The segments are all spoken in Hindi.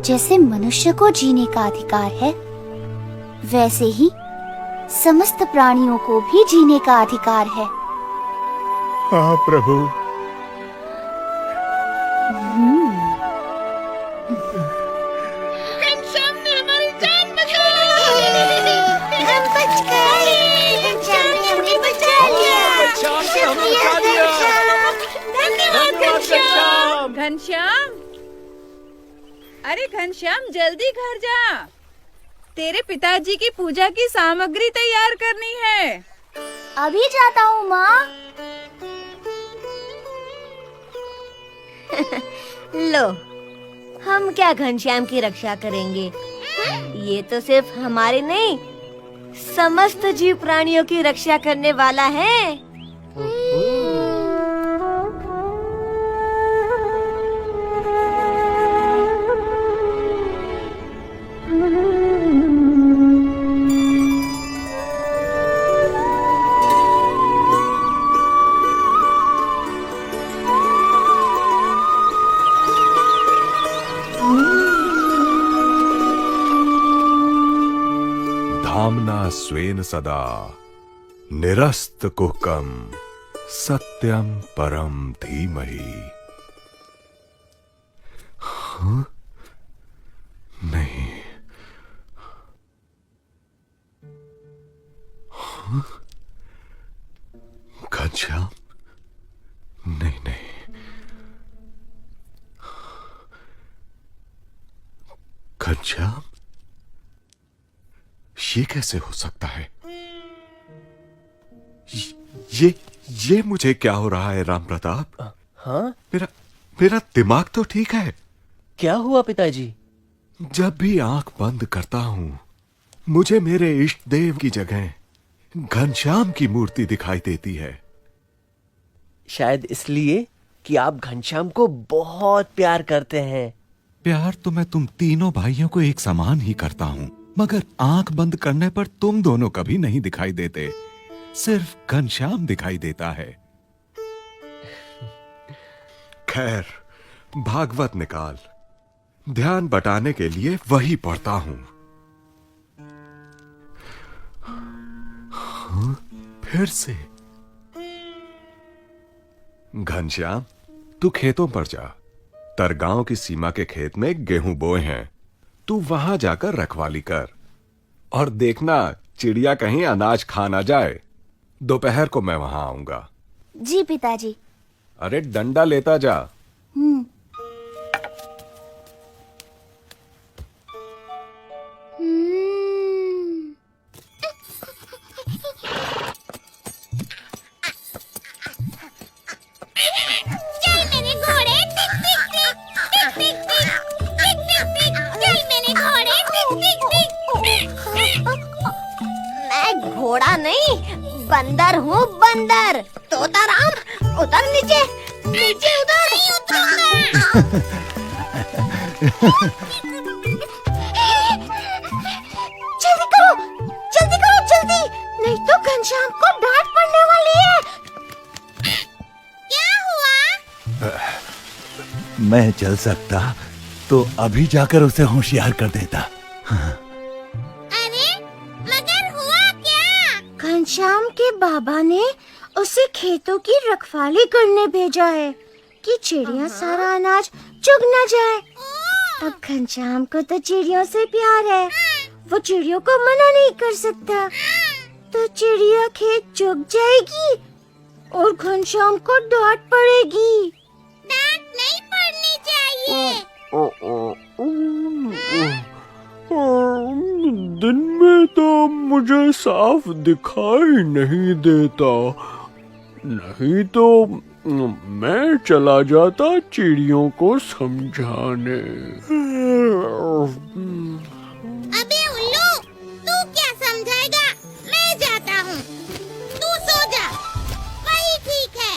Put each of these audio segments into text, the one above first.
जैसे मनुष्य को जीने का अधिकार है, वैसे ही समस्त प्राणियों को भी जीने का अधिकार है। हाँ प्रभु। घनश्याम ने हमारी जान बचा ली। हम बच गए। घनश्याम ने हमें बचा लिया। घनश्याम ने हमें बचा लिया। धन्यवाद घनश्याम। घनश्याम, अरे घनश्याम जल्दी घर जा, तेरे पिताजी की पूजा की सामग्री तैयार करनी है। अभी जाता हूँ माँ। लो, हम क्या घनश्याम की रक्षा करेंगे? ये तो सिर्फ हमारे नहीं, समस्त जीव प्राणियों की रक्षा करने वाला है। धाम्ना स्वेन सदा निरस्त कुहकम सत्यम परम धीमहि। हाँ? नहीं। हाँ? घनश्याम? नहीं नहीं। घनश्याम? ये कैसे हो सकता है? ये मुझे क्या हो रहा है राम प्रताप? हाँ? मेरा दिमाग तो ठीक है। क्या हुआ पिताजी? जब भी आंख बंद करता हूं, मुझे मेरे इष्ट देव की जगह घनश्याम की मूर्ति दिखाई देती है। शायद इसलिए कि आप घनश्याम को बहुत प्यार करते हैं। प्यार तो मैं तुम तीनों भाइयों को एक समान ही करता हूँ, मगर आंख बंद करने पर तुम दोनों कभी नहीं दिखाई देते, सिर्फ घनश्याम दिखाई देता है। खैर, भागवत निकाल, ध्यान बटाने के लिए वही पढ़ता हूं। हाँ, फिर से। घनश्याम, तू खेतों पर जा। तरगांव की सीमा के खेत में गेहूं बोए हैं, तू वहां जाकर रखवाली कर और देखना चिड़िया कहीं अनाज खा ना जाए। दोपहर को मैं वहां आऊंगा। जी पिताजी। अरे डंडा लेता जा। चल मेरे घोड़े, टिक टिक टिक, टिक टिक टिक, टिक टिक टिक। चल मेरे घोड़े, टिक टिक टिक। मैं घोड़ा नहीं, बंदर हूँ, बंदर। तोताराम, उतर नीचे, नीचे उतर। नहीं उतरूंगा। जल्दी करो, जल्दी, नहीं तो घनश्याम को डांट पड़ने वाली है। क्या हुआ? मैं चल सकता तो अभी जाकर उसे होशियार कर देता। अरे मगर हुआ क्या? घनश्याम के बाबा ने उसे खेतों की रखवाली करने भेजा है कि चिड़िया सारा अनाज चुग न जाए। अब घनश्याम को तो चिड़ियों से प्यार है, वो चिड़ियों को मना नहीं कर सकता, तो चिड़िया खेत चुग जाएगी और घनश्याम को डांट पड़ेगी। डांट नहीं पड़नी चाहिए। दिन में तो मुझे साफ दिखाई नहीं देता, नहीं तो मैं चला जाता चिड़ियों को समझाने। अबे उल्लू, तू क्या समझाएगा? मैं जाता हूँ, तू सो जा, वही ठीक है।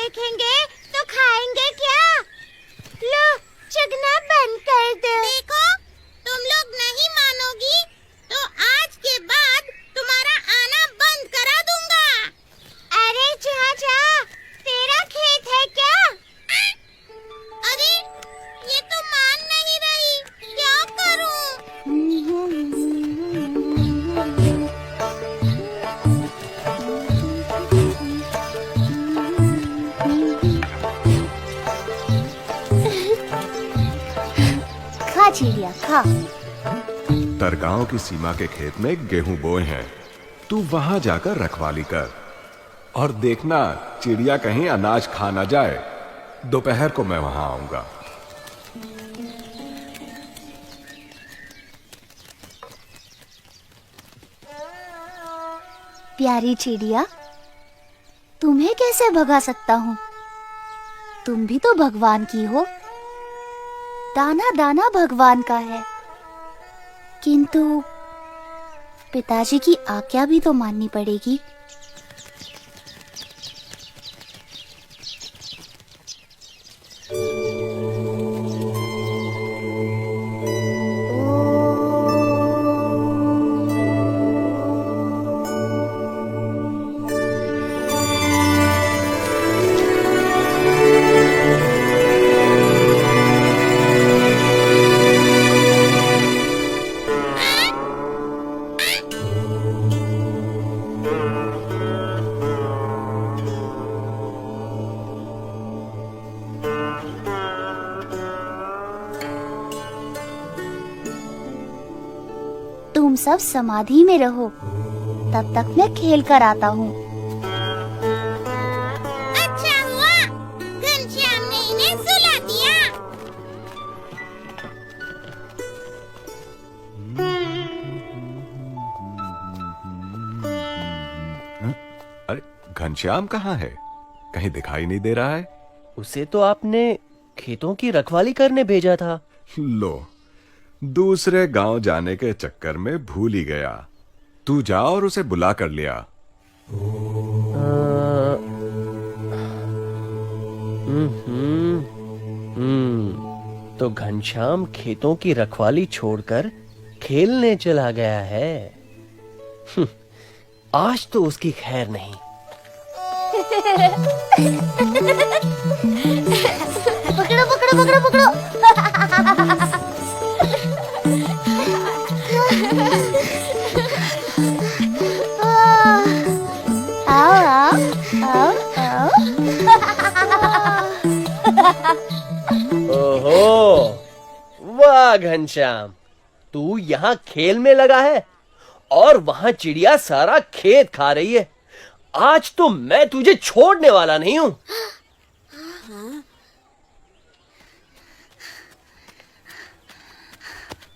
देखेंगे तो खाएंगे क्या? लो चुगना बंद कर दो। देखो, तुम लोग नहीं मानोगी तो आज के बाद तुम्हारा आना बंद करा दूंगा। अरे जा जा, तेरा खेत है क्या? अरे, ये तो मान नहीं रही, क्या करूं? खा चिड़िया खा। तरगांव की सीमा के खेत में गेहूं बोए हैं। तू वहां जाकर रखवाली कर और देखना चिड़िया कहीं अनाज खा ना जाए। दोपहर को मैं वहां आऊंगा। प्यारी चिड़िया, तुम्हें कैसे भगा सकता हूँ? तुम भी तो भगवान की हो। दाना दाना भगवान का है, किंतु पिताजी की आज्ञा भी तो माननी पड़ेगी। तुम सब समाधि में रहो, तब तक मैं खेल कर आता हूँ। अच्छा हुआ, घनश्याम ने इन्हें सुला दिया। अरे घनश्याम कहाँ है? कहीं दिखाई नहीं दे रहा है। उसे तो आपने खेतों की रखवाली करने भेजा था। लो, दूसरे गांव जाने के चक्कर में भूल ही गया। तू जा और उसे बुला कर लिया। तो घनश्याम खेतों की रखवाली छोड़कर खेलने चला गया है। आज तो उसकी खैर नहीं। पकड़ो पकड़ो पकड़ो पकड़ो। आओ आओ आओ आओ। ओहो, वाह घनश्याम, तू यहाँ खेल में लगा है और वहां चिड़िया सारा खेत खा रही है। आज तो मैं तुझे छोड़ने वाला नहीं हूं।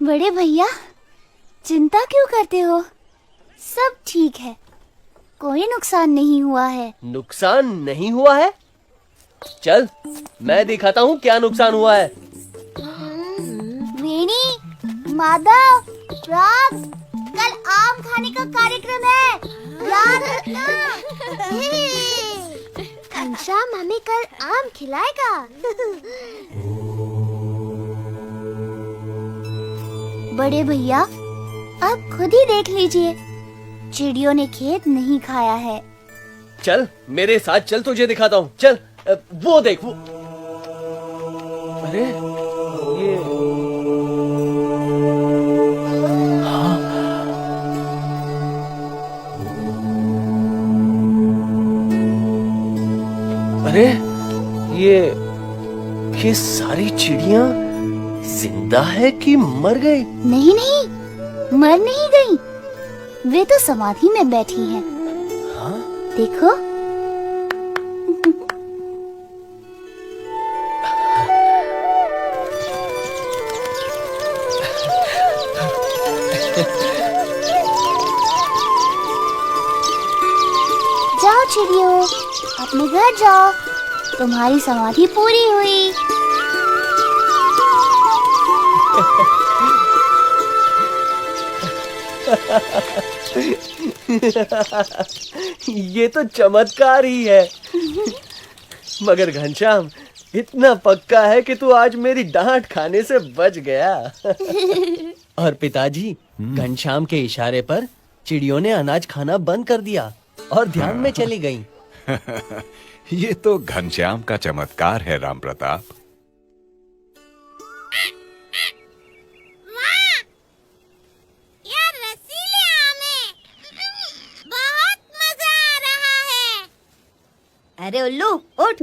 बड़े भैया, चिंता क्यों करते हो? सब ठीक है, कोई नुकसान नहीं हुआ है। नुकसान नहीं हुआ है? चल, मैं दिखाता हूँ क्या नुकसान हुआ है। वेणी, माधव, राग, कल आम खाने का कार्यक्रम है, याद रखना। घनश्याम हमें कल आम खिलाएगा। बड़े भैया, आप खुद ही देख लीजिए, चिड़ियों ने खेत नहीं खाया है। चल मेरे साथ चल, तुझे दिखाता हूँ। चल, वो देख वो। अरे ये अरे ये सारी चिड़ियां जिंदा है कि मर गई? नहीं नहीं, मर नहीं गई, वे तो समाधि में बैठी हैं। हाँ? देखो। जाओ चिड़ियों, अपने घर जाओ, तुम्हारी समाधि पूरी हुई। ये तो चमत्कार ही है। मगर घनश्याम इतना पक्का है कि तू आज मेरी डांट खाने से बच गया। और पिताजी, घनश्याम के इशारे पर चिड़ियों ने अनाज खाना बंद कर दिया और ध्यान में चली गईं। ये तो घनश्याम का चमत्कार है राम प्रताप। वाह, यार रसीले आम है। बहुत मजा आ रहा है। अरे उल्लू उठ।